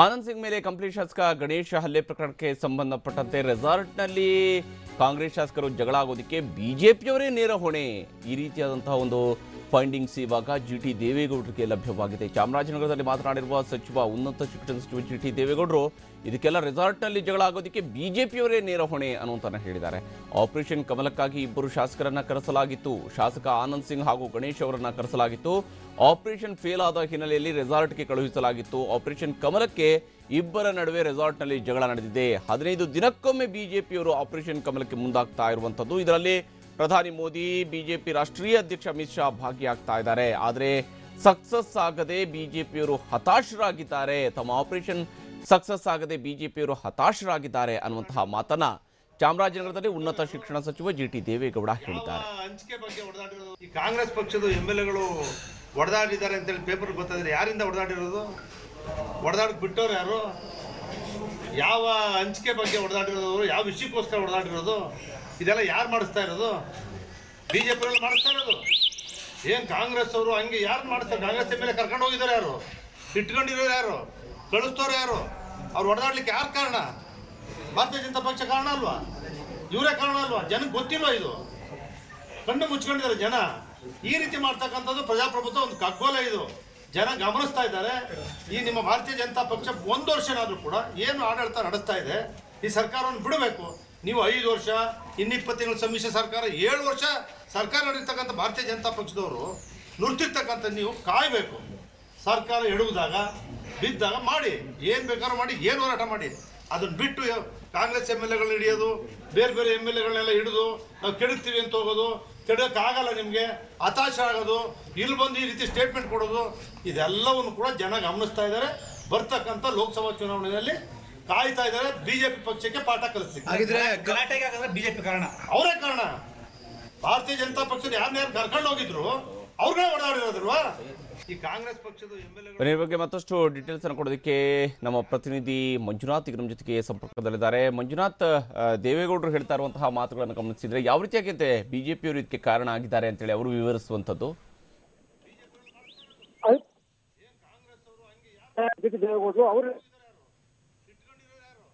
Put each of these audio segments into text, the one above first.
ಆನಂದ್ ಸಿಂಗ್ ಮೇಲೆ ಕಂಪ್ಲಿ ಶಾಸಕ ಗಣೇಶ್ ಹಲ್ಲೆ ಪ್ರಕರಣಕ್ಕೆ ಸಂಬಂಧಪಟ್ಟಂತೆ ರೆಸಾರ್ಟ್ನಲ್ಲಿ ಕಾಂಗ್ರೆಸ್ ಶಾಸಕರು ಜಗಳ ಆಗೋದಕ್ಕೆ ಬಿಜೆಪಿಯವರೇ ನೇರ ಹೊಣೆ. ಈ ರೀತಿಯಾದಂತಹ ಒಂದು ಫೈಂಡಿಂಗ್ಸ್ ಇವಾಗ ಜಿಟಿ ದೇವೇಗೌಡರಿಗೆ ಲಭ್ಯವಾಗಿದೆ. ಚಾಮರಾಜನಗರದಲ್ಲಿ ಮಾತನಾಡಿರುವ ಉನ್ನತ ಶಿಕ್ಷಣ ಸಚಿವ ಜಿಟಿ ದೇವೇಗೌಡರು ಇದಕ್ಕೆಲ್ಲ ರೆಸಾರ್ಟ್ನಲ್ಲಿ ಜಗಳ ಆಗೋದಕ್ಕೆ ಬಿಜೆಪಿಯವರೇ ನೇರ ಹೊಣೆ ಅನ್ನುವಂತಾನೆ ಹೇಳಿದ್ದಾರೆ. ಆಪರೇಷನ್ ಕಮಲಕ್ಕಾಗಿ ಇಬ್ಬರು ಶಾಸಕರನ್ನ ಕರೆಸಲಾಗಿತ್ತು. ಶಾಸಕ ಆನಂದ್ ಸಿಂಗ್ ಹಾಗೂ ಗಣೇಶ್ ಅವರನ್ನ ಕರೆಸಲಾಗಿತ್ತು. ಆಪರೇಷನ್ ಫೇಲ್ ಆದ ಹಿನ್ನೆಲೆಯಲ್ಲಿ ರೆಸಾರ್ಟ್ಗೆ ಕಳುಹಿಸಲಾಗಿತ್ತು. ಆಪರೇಷನ್ ಕಮಲಕ್ಕೆ ಇಬ್ಬರ ನಡುವೆ ರೆಸಾರ್ಟ್ನಲ್ಲಿ ಜಗಳ ನಡೆದಿದೆ. 15 ದಿನಕ್ಕೊಮ್ಮೆ ಬಿಜೆಪಿಯವರು ಆಪರೇಷನ್ ಕಮಲಕ್ಕೆ ಮುಂದಾಗ್ತಾ ಇರುವಂಥದ್ದು. ಇದರಲ್ಲಿ ಪ್ರಧಾನಿ ಮೋದಿ, ಬಿಜೆಪಿ ರಾಷ್ಟ್ರೀಯ ಅಧ್ಯಕ್ಷ ಅಮಿತ್ ಶಾ ಭಾಗಿಯಾಗ್ತಾ ಇದ್ದಾರೆ. ಆದರೆ ಸಕ್ಸಸ್ ಆಗದೆ ಬಿಜೆಪಿಯವರು ಹತಾಶರಾಗಿದ್ದಾರೆ. ತಮ್ಮ ಆಪರೇಷನ್ ಸಕ್ಸಸ್ ಆಗದೆ ಬಿಜೆಪಿಯವರು ಹತಾಶರಾಗಿದ್ದಾರೆ ಅನ್ನುವಂತಹ ಮಾತನ್ನ ಚಾಮರಾಜನಗರದಲ್ಲಿ ಉನ್ನತ ಶಿಕ್ಷಣ ಸಚಿವ ಜಿಟಿ ದೇವೇಗೌಡ ಹೇಳಿದ್ದಾರೆ. ಹಂಚಿಕೆ ಬಗ್ಗೆ ಈ ಕಾಂಗ್ರೆಸ್ ಪಕ್ಷದ ಎಂಎಲ್ಎಗಳು ಹೊಡೆದಾಡಿದ್ದಾರೆ ಅಂತೇಳಿ ಪೇಪರ್ ಗೊತ್ತಾದ್ರೆ ಯಾರಿಂದ ಹೊಡೆದಾಡಿರೋದು? ಹೊಡೆದಾಡಕ್ಕೆ ಬಿಟ್ಟವ್ರು ಯಾರು? ಯಾವ ಹಂಚಿಕೆ ಬಗ್ಗೆ ಹೊಡೆದಾಡಿರೋದು? ಯಾವ ವಿಷಯಕ್ಕೋಸ್ಕರ ಹೊಡೆದಾಡಿರೋದು? ಇದೆಲ್ಲ ಯಾರು ಮಾಡಿಸ್ತಾ ಇರೋದು? ಬಿಜೆಪಿ ಮಾಡಿಸ್ತಾ ಇರೋದು? ಏನು ಕಾಂಗ್ರೆಸ್ ಅವರು ಹಂಗೆ ಯಾರು ಮಾಡಿಸ್ತಾರೆ? ಕಾಂಗ್ರೆಸ್ ಎಮ್ ಎಲ್ ಎ ಕರ್ಕೊಂಡು ಹೋಗಿದ್ದಾರೆ ಯಾರು? ಇಟ್ಕೊಂಡಿರೋರು ಯಾರು? ಕಳಿಸ್ತವ್ರು ಯಾರು? ಅವ್ರು ಹೊಡೆದಾಡ್ಲಿಕ್ಕೆ ಯಾರು ಕಾರಣ? ಭಾರತೀಯ ಜನತಾ ಪಕ್ಷ ಕಾರಣ ಅಲ್ವಾ? ಇವರೇ ಕಾರಣ ಅಲ್ವಾ? ಜನಕ್ಕೆ ಗೊತ್ತಿಲ್ವಾ? ಇದು ಕಣ್ಣು ಮುಚ್ಕೊಂಡಿದ್ದಾರೆ ಜನ. ಈ ರೀತಿ ಮಾಡ್ತಕ್ಕಂಥದ್ದು ಪ್ರಜಾಪ್ರಭುತ್ವ ಒಂದು ಕಗ್ಗೋಲ. ಇದು ಜನ ಗಮನಿಸ್ತಾ ಇದ್ದಾರೆ. ಈ ನಿಮ್ಮ ಭಾರತೀಯ ಜನತಾ ಪಕ್ಷ 1 ವರ್ಷನಾದರೂ ಕೂಡ ಏನು ಆಡಳಿತ ನಡೆಸ್ತಾ ಇದೆ, ಈ ಸರ್ಕಾರವನ್ನು ಬಿಡಬೇಕು. ನೀವು 5 ವರ್ಷ, ಇನ್ನು 20 ತಿಂಗಳು ಸಮ್ಮಿಶ್ರ ಸರ್ಕಾರ, 7 ವರ್ಷ ಸರ್ಕಾರ ನಡೆರ್ತಕ್ಕಂಥ ಭಾರತೀಯ ಜನತಾ ಪಕ್ಷದವರು ನುರ್ತಿರ್ತಕ್ಕಂಥ ನೀವು ಕಾಯಬೇಕು. ಸರ್ಕಾರ ಎಡುವುದಾಗ ಬಿದ್ದಾಗ ಮಾಡಿ, ಏನು ಬೇಕಾದ್ರೂ ಮಾಡಿ, ಏನು ಹೋರಾಟ ಮಾಡಿ. ಅದನ್ನು ಬಿಟ್ಟು ಕಾಂಗ್ರೆಸ್ ಎಮ್ ಎಲ್ ಎಗಳನ್ನ ಹಿಡಿಯೋದು, ಬೇರೆ ಬೇರೆ ಎಮ್ ಎಲ್ ಎಗಳನ್ನೆಲ್ಲ ಹಿಡಿದು ನಾವು ಕೆಡುತ್ತೀವಿ ಅಂತ ಹೋಗೋದು, ಕೆಡೋಕ್ಕಾಗಲ್ಲ ನಿಮಗೆ, ಹತಾಶ ಆಗೋದು, ಇಲ್ಲಿ ಬಂದು ಈ ರೀತಿ ಸ್ಟೇಟ್ಮೆಂಟ್ ಕೊಡೋದು, ಇದೆಲ್ಲವನ್ನು ಕೂಡ ಜನ ಗಮನಿಸ್ತಾ ಇದ್ದಾರೆ. ಬರ್ತಕ್ಕಂಥ ಲೋಕಸಭಾ ಚುನಾವಣೆಯಲ್ಲಿ ಕಾಯ್ತಾ ಇದ್ದಾರೆ ಬಿಜೆಪಿ ಪಕ್ಷಕ್ಕೆ ಪಾಠ ಕಲಿಸ್ಲಿಕ್ಕೆ. ಬಿಜೆಪಿ ಕಾರಣ, ಅವರೇ ಕಾರಣ. ಭಾರತೀಯ ಜನತಾ ಪಕ್ಷದ ಯಾರನ್ನ ಕರ್ಕೊಂಡು ಹೋಗಿದ್ರು ಅವ್ರನ್ನೇ ಓಡಾಡಿರೋದ್ರಲ್ವಾ? ಈ ಕಾಂಗ್ರೆಸ್ ಪಕ್ಷದ ಈ ಬಗ್ಗೆ ಮತ್ತಷ್ಟು ಡೀಟೇಲ್ಸ್ ಅನ್ನು ಕೊಡೋದಕ್ಕೆ ನಮ್ಮ ಪ್ರತಿನಿಧಿ ಮಂಜುನಾಥ್ ಈಗ ನಮ್ಮ ಜೊತೆಗೆ ಸಂಪರ್ಕದಲ್ಲಿದ್ದಾರೆ. ಮಂಜುನಾಥ್, ದೇವೇಗೌಡರು ಹೇಳ್ತಾ ಇರುವಂತಹ ಮಾತುಗಳನ್ನು ಗಮನಿಸಿದ್ರೆ ಯಾವ ರೀತಿಯಾಗಿದೆ ಬಿಜೆಪಿಯವರು ಇದಕ್ಕೆ ಕಾರಣ ಆಗಿದ್ದಾರೆ ಅಂತೇಳಿ ಅವರು ವಿವರಿಸುವಂಥದ್ದು?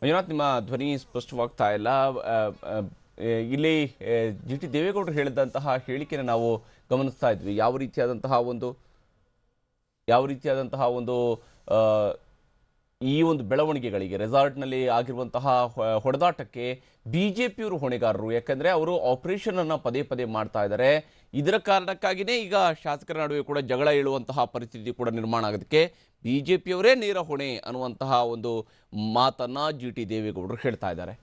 ಮಂಜುನಾಥ್, ನಿಮ್ಮ ಧ್ವನಿ ಸ್ಪಷ್ಟವಾಗ್ತಾ ಇಲ್ಲ. ಇಲ್ಲಿ ಜಿಟಿ ದೇವೇಗೌಡರು ಹೇಳಿದಂತಹ ಹೇಳಿಕೆಯನ್ನು ನಾವು ಗಮನಿಸ್ತಾ ಇದ್ವಿ. ಯಾವ ರೀತಿಯಾದಂತಹ ಒಂದು ಈ ಒಂದು ಬೆಳವಣಿಗೆಗಳಿಗೆ, ರೆಸಾರ್ಟ್ನಲ್ಲಿ ಆಗಿರುವಂತಹ ಹೊಡೆದಾಟಕ್ಕೆ ಬಿಜೆಪಿಯವರು ಹೊಣೆಗಾರರು. ಯಾಕಂದರೆ ಅವರು ಆಪರೇಷನನ್ನು ಪದೇ ಪದೇ ಮಾಡ್ತಾ ಇದ್ದಾರೆ. ಇದರ ಕಾರಣಕ್ಕಾಗಿಯೇ ಈಗ ಶಾಸಕರ ನಡುವೆ ಕೂಡ ಜಗಳ ಏಳುವಂತಹ ಪರಿಸ್ಥಿತಿ ಕೂಡ ನಿರ್ಮಾಣ ಆಗೋದಕ್ಕೆ ಬಿಜೆಪಿಯವರೇ ನೇರ ಹೊಣೆ ಅನ್ನುವಂತಹ ಒಂದು ಮಾತನ್ನು ಜಿಟಿ ದೇವೇಗೌಡರು ಹೇಳ್ತಾ ಇದ್ದಾರೆ.